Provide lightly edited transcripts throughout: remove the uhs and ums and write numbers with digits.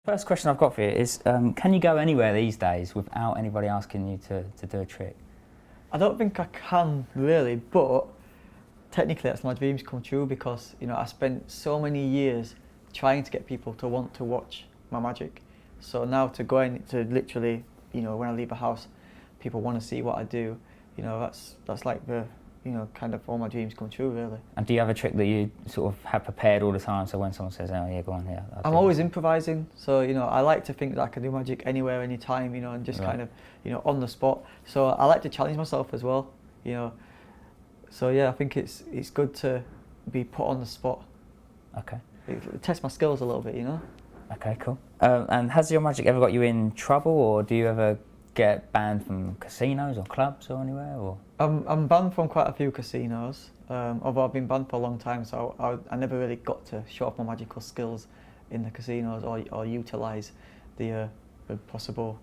First question I've got for you is, can you go anywhere these days without anybody asking you to do a trick? I don't think I can really, but technically that's my dreams come true because I spent so many years trying to get people to want to watch my magic. So now to go in to literally, when I leave a house, people want to see what I do. That's like the kind of all my dreams come true really. And do you have a trick that you sort of have prepared all the time, so when someone says, oh yeah, go on here? I'm always improvising, so I like to think that I can do magic anywhere, anytime, and just kind of, on the spot. So I like to challenge myself as well, So yeah, I think it's good to be put on the spot. Okay. It tests my skills a little bit, Okay, cool. And has your magic ever got you in trouble, or do you ever get banned from casinos or clubs or anywhere? Or I'm banned from quite a few casinos, although I've been banned for a long time, so I never really got to show off my magical skills in the casinos or utilise the possible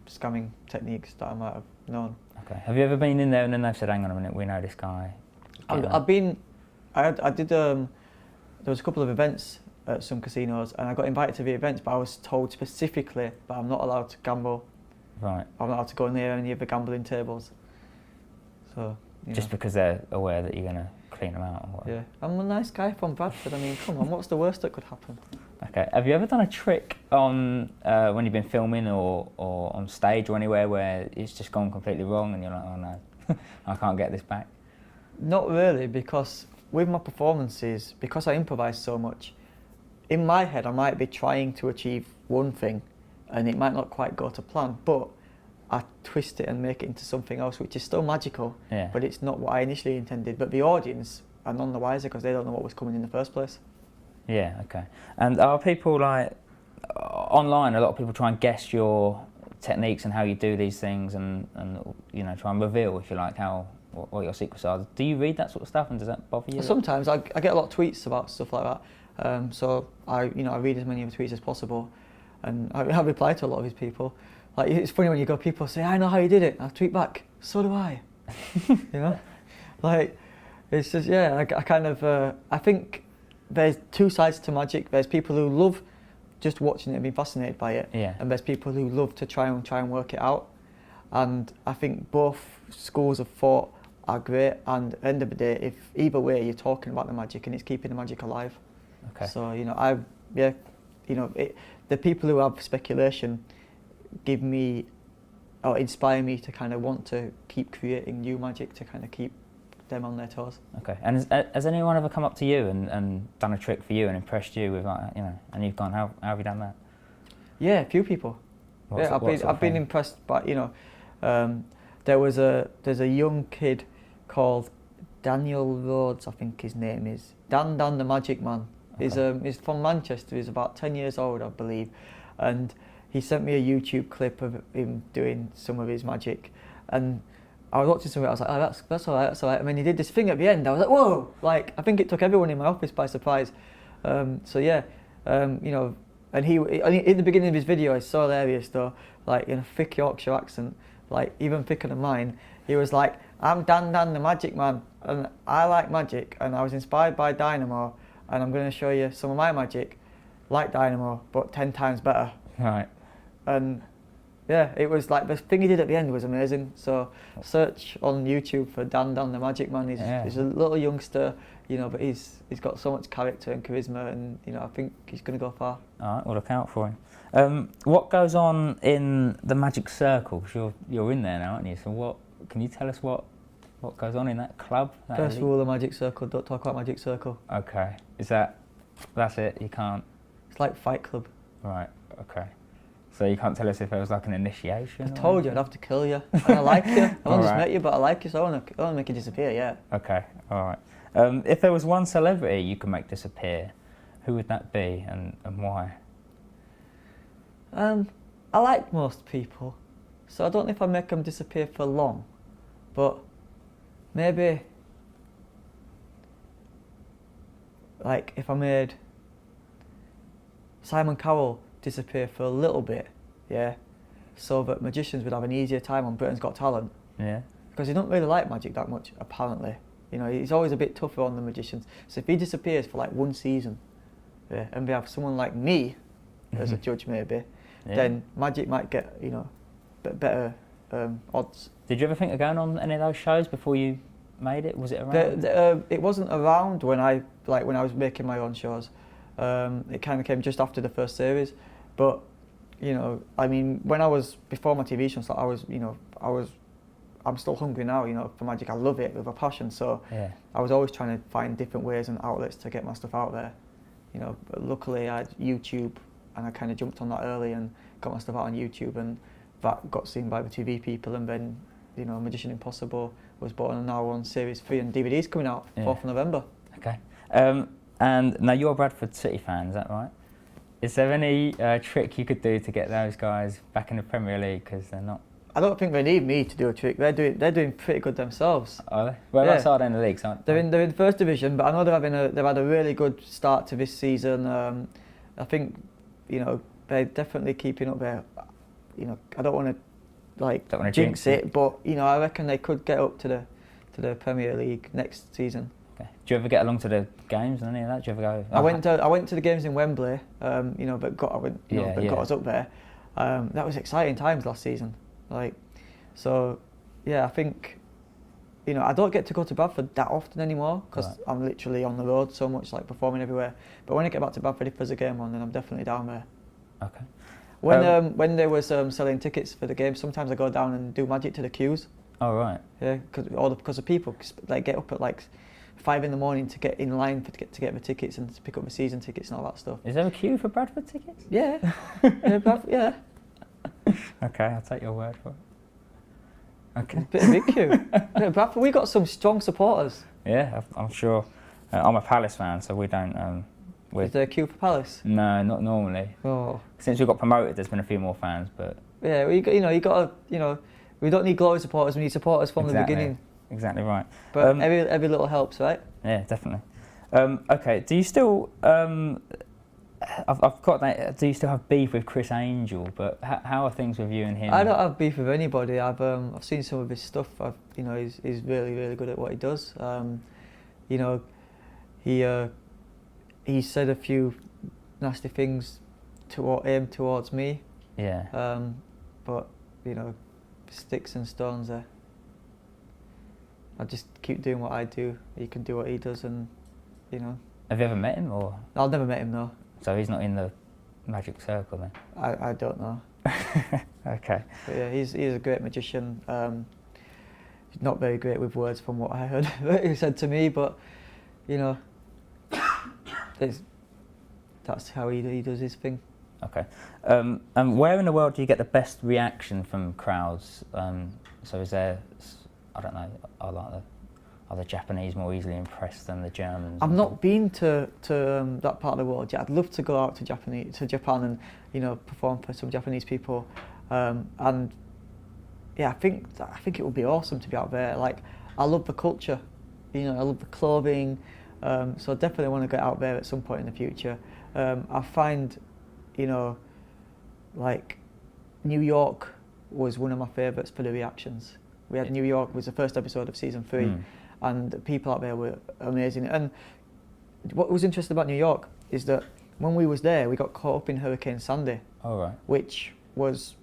scamming techniques that I might have known. Okay. Have you ever been in there and then they've said, hang on a minute, we know this guy? I did, there was a couple of events at some casinos and I got invited to the events, but I was told specifically that I'm not allowed to gamble. Right. I'm not allowed to go near any of the gambling tables. So, Just because they're aware that you're going to clean them out or whatever? Yeah. I'm a nice guy from Bradford, I mean, come on, what's the worst that could happen? Okay. Have you ever done a trick on when you've been filming or on stage or anywhere where it's just gone completely wrong and you're like, oh no, I can't get this back? Not really, because with my performances, because I improvise so much, in my head I might be trying to achieve one thing and it might not quite go to plan, but I twist it and make it into something else which is still magical, yeah. But it's not what I initially intended. But the audience are none the wiser because they don't know what was coming in the first place. Yeah, okay. And are people like, online, a lot of people try and guess your techniques and how you do these things and try and reveal, if you like, what your secrets are. Do you read that sort of stuff and does that bother you? Sometimes I get a lot of tweets about stuff like that. So I read as many of the tweets as possible and I reply to a lot of these people. Like, it's funny when you go, people say, I know how you did it. I tweet back, so do I. Like, it's just, yeah, I kind of, I think there's two sides to magic. There's people who love just watching it and being fascinated by it. Yeah. And there's people who love to try and work it out. And I think both schools of thought are great. And at the end of the day, if either way you're talking about the magic and it's keeping the magic alive. Okay. So, the people who have speculation give me or inspire me to kind of want to keep creating new magic to kind of keep them on their toes. Okay. And has anyone ever come up to you and done a trick for you and impressed you with, like, and you've gone, how have you done that? Yeah, a few people. I've been impressed by, there's a young kid called Daniel Rhodes, I think his name is. Dan the Magic Man. Okay. He's from Manchester, he's about 10 years old, I believe. And he sent me a YouTube clip of him doing some of his magic. And I was watching some of it, I was like, oh, that's all right, that's all right. And then he did this thing at the end, I was like, whoa! Like, I think it took everyone in my office by surprise. And he, in the beginning of his video, it's so hilarious though, like in a thick Yorkshire accent, like even thicker than mine, he was like, I'm Dan the Magic Man, and I like magic, and I was inspired by Dynamo, and I'm going to show you some of my magic, like Dynamo, but 10 times better. Right. And yeah, it was like, the thing he did at the end was amazing. So search on YouTube for Dan the Magic Man. He's a little youngster, but he's got so much character and charisma, and I think he's going to go far. All right, we'll look out for him. What goes on in the magic circle? Because you're in there now, aren't you? So can you tell us what goes on in that club? First rule of Magic Circle, don't talk about Magic Circle. Okay. That's it? You can't? It's like Fight Club. Right, okay. So you can't tell us if it was like an initiation? I told you I'd have to kill you. And I like you. I've only just right. met you, but I like you, so I want to make you disappear, yeah. Okay, all right. If there was one celebrity you could make disappear, who would that be and why? I like most people, so I don't know if I'd make them disappear for long, but maybe, like, if I made Simon Cowell disappear for a little bit, yeah, so that magicians would have an easier time on Britain's Got Talent. Yeah. Because he don't really like magic that much, apparently. He's always a bit tougher on the magicians. So if he disappears for like one season, yeah, and we have someone like me, as a judge maybe, Yeah. then Magic might get better odds. Did you ever think of going on any of those shows before you made it? Was it around? It wasn't around when I was making my own shows. It kind of came just after the first series, but I mean, when I was before my TV show, I'm still hungry now, for Magic. I love it with a passion. So Yeah. I was always trying to find different ways and outlets to get my stuff out there. But luckily I had YouTube, and I kind of jumped on that early and got my stuff out on YouTube, and that got seen by the TV people, and then Magician Impossible was born, and now we're on series 3, and DVD's coming out 4th of November. Okay. And now you're a Bradford City fan, is that right? Is there any trick you could do to get those guys back in the Premier League, because they're not? I don't think they need me to do a trick. They're doing pretty good themselves. Are they? Whereabouts are they in the leagues, aren't they? They're in first division, but I know they've had a really good start to this season. I think they're definitely keeping up there. I don't want to jinx it, but I reckon they could get up to the Premier League next season. Okay. Do you ever get along to the games and any of that? Do you ever go? I went to the games in Wembley, but got us up there. That was exciting times last season. I think I don't get to go to Bradford that often anymore, because I'm literally on the road so much, performing everywhere. But when I get back to Bradford, if there's a game on, then I'm definitely down there. Okay. When they was selling tickets for the game, sometimes I go down and do magic to the queues. Oh right. Yeah, because of people get up at 5 in the morning to get in line to get the tickets and to pick up the season tickets and all that stuff. Is there a queue for Bradford tickets? Yeah. Yeah. Okay, I'll take your word for it. Okay. It's a big queue. Yeah, Bradford, we got some strong supporters. Yeah, I'm sure. I'm a Palace fan, so we don't. Is there a queue for Palace? No, not normally. Oh. Since we got promoted, there's been a few more fans, but. Yeah, we don't need glory supporters. We need supporters from the beginning. Exactly right. But every little helps, right? Yeah, definitely. Okay, do you still? I've got that. Do you still have beef with Criss Angel? But how are things with you and him? I don't have beef with anybody. I've seen some of his stuff. He's really really good at what he does. He said a few nasty things towards me. Yeah. But sticks and stones. I just keep doing what I do. He can do what he does, and Have you ever met him, or? I've never met him, no. So he's not in the magic circle then? I don't know. Okay. But yeah, he's a great magician. He's not very great with words from what I heard he said to me, but that's how he does his thing. Okay. And where in the world do you get the best reaction from crowds? So is there, I don't know, are the Japanese more easily impressed than the Germans? I've not been to that part of the world yet. I'd love to go out to Japan and perform for some Japanese people, and yeah, I think it would be awesome to be out there. I love the culture, I love the clothing, so I definitely want to get out there at some point in the future. I find, New York was one of my favourites for the reactions. We had New York was the first episode of season 3. And the people out there were amazing. And what was interesting about New York is that when we was there, we got caught up in Hurricane Sandy. Oh, right. Which was,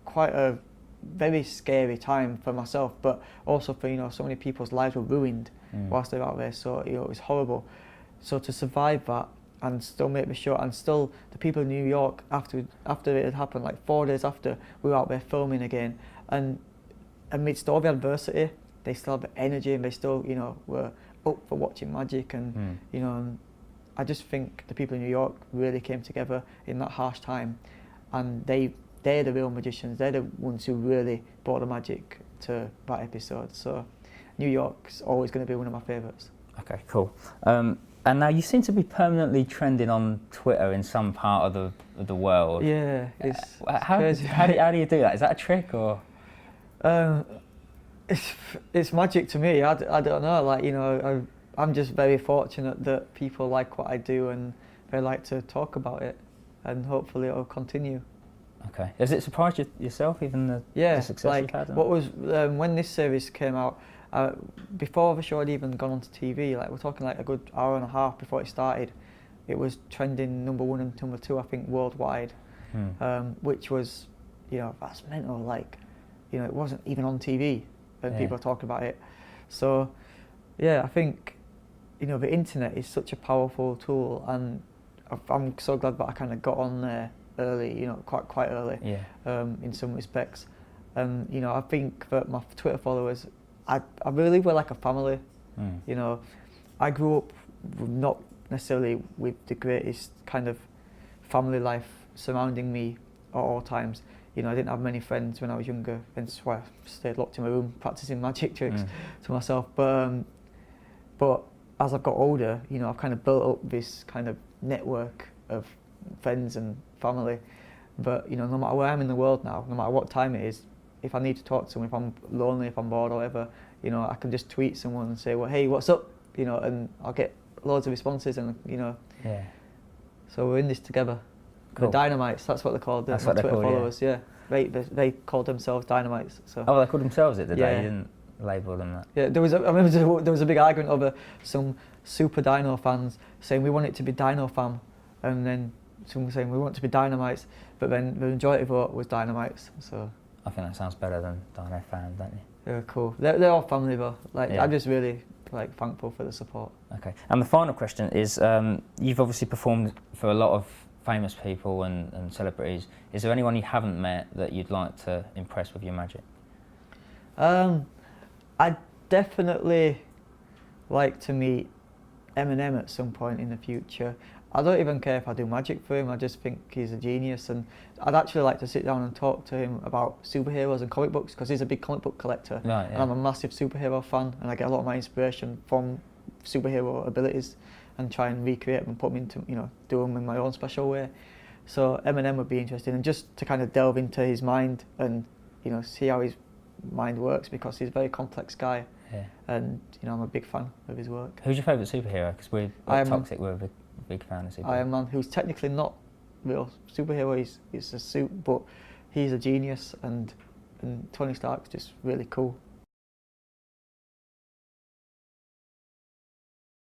quite a very scary time for myself, but also for, so many people's lives were ruined whilst they were out there. So, it was horrible. So to survive that and still make the show, and still the people in New York, after it had happened, 4 days after, we were out there filming again. And amidst all the adversity, they still had the energy, and they still, were up for watching magic, and and I just think the people in New York really came together in that harsh time, and they're the real magicians. They're the ones who really brought the magic to that episode. So, New York's always going to be one of my favourites. Okay, cool. And now you seem to be permanently trending on Twitter in some part of the world. Yeah, it's crazy. How do you do that? Is that a trick, or? It's magic to me. I don't know. I'm just very fortunate that people like what I do and they like to talk about it, and hopefully it'll continue. Okay. Has it surprised yourself, even the success you've had? What was when this series came out, before the show had even gone onto TV, we're talking a good hour and a half before it started, it was trending #1 and #2, I think, worldwide, which was, that's mental. Like, it wasn't even on TV, and people are talking about it. So, yeah, I think, the internet is such a powerful tool, and I'm so glad that I kind of got on there early, quite early, in some respects. And, I think that my Twitter followers, I really were like a family. I grew up not necessarily with the greatest kind of family life surrounding me at all times. I didn't have many friends when I was younger, hence why I stayed locked in my room practicing magic tricks to myself. But as I've got older, I've kind of built up this kind of network of friends and family. But no matter where I'm in the world now, no matter what time it is, if I need to talk to someone, if I'm lonely, if I'm bored or whatever, I can just tweet someone and say, well, hey, what's up? And I'll get loads of responses, and Yeah. So we're in this together. Cool. The Dynamites, that's what they're called. That's my what they're Twitter called, followers, yeah. They called themselves Dynamites. So. Oh, they called themselves it, did they? Yeah. You didn't label them that. Yeah, I remember there was a big argument over some Super Dino fans saying we want it to be Dino Fam, and then someone saying we want it to be Dynamites, but then the majority vote was Dynamites. So I think that sounds better than Dino Fan, don't you? They're cool. They're all family though. Yeah. I'm just really thankful for the support. Okay. And the final question is, you've obviously performed for a lot of famous people and celebrities. Is there anyone you haven't met that you'd like to impress with your magic? I'd definitely like to meet Eminem at some point in the future. I don't even care if I do magic for him, I just think he's a genius, and I'd actually like to sit down and talk to him about superheroes and comic books, because he's a big comic book collector, right, yeah. And I'm a massive superhero fan, and I get a lot of my inspiration from superhero abilities and try and recreate them and put them into, do them in my own special way. So Eminem would be interesting, and just to kind of delve into his mind and see how his mind works, because he's a very complex guy. Yeah. And I'm a big fan of his work. Who's your favourite superhero? Because we're Toxic, we're a big fan of superheroes. Iron Man, who's technically not real superhero, he's a suit, but he's a genius, and Tony Stark's just really cool.